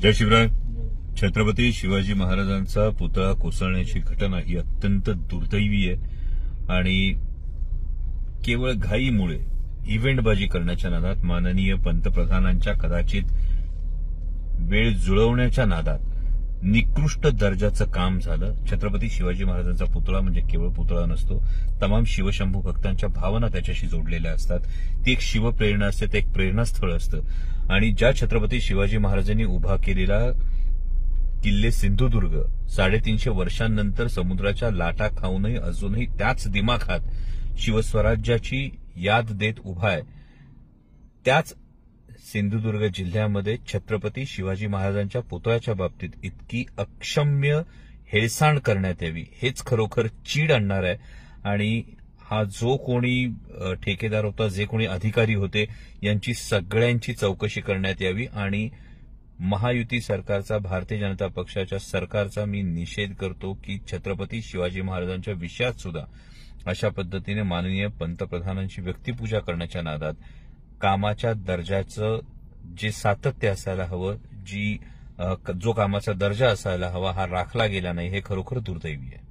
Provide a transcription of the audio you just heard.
जय शिवराय. छत्रपती शिवाजी महाराजांचा पुतळा कोसळण्याची घटना ही अत्यंत दुर्दैवी आहे आणि केवळ घाईमुळे इव्हेंटबाजी करण्याच्या नादात माननीय पंतप्रधानांच्या कदाचित वेळ जुळवण्याच्या नादात निकृष्ट दर्जाचं काम झालं. छत्रपती शिवाजी महाराजांचा पुतळा म्हणजे केवळ पुतळा नसतो, तमाम शिवशंभू भक्तांच्या भावना त्याच्याशी जोडलेल्या असतात. ती एक शिवप्रेरणा असते, ते एक प्रेरणास्थळ असतं. आणि ज्या छत्रपती शिवाजी महाराजांनी उभा केलेला किल्ले सिंधुदुर्ग 350 वर्षांनंतर समुद्राच्या लाटा खाऊनही अजूनही त्याच दिमाखात शिवस्वराज्याची याद देत उभा आहे, त्याच सिंधुदुर्ग जिल्ह्यामध्ये छत्रपती शिवाजी महाराजांच्या पुतळ्याच्या बाबतीत इतकी अक्षम्य हेळसांड करण्यात यावी हेच खरोखर चीड आणणार आहे. आणि हा जो कोणी ठेकेदार होता, जे कोणी अधिकारी होते, यांची सगळ्यांची चौकशी करण्यात यावी. आणि महायुती सरकारचा, भारतीय जनता पक्षाच्या सरकारचा मी निषेध करतो की छत्रपती शिवाजी महाराजांच्या विषयात सुद्धा अशा पद्धतीने माननीय पंतप्रधानांची व्यक्तिपूजा करण्याच्या नादात कामाच्या दर्जाचं जे सातत्य असायला हवं, जो कामाचा दर्जा असायला हवा, हा राखला गेला नाही. हे खरोखर दुर्दैवी आहे.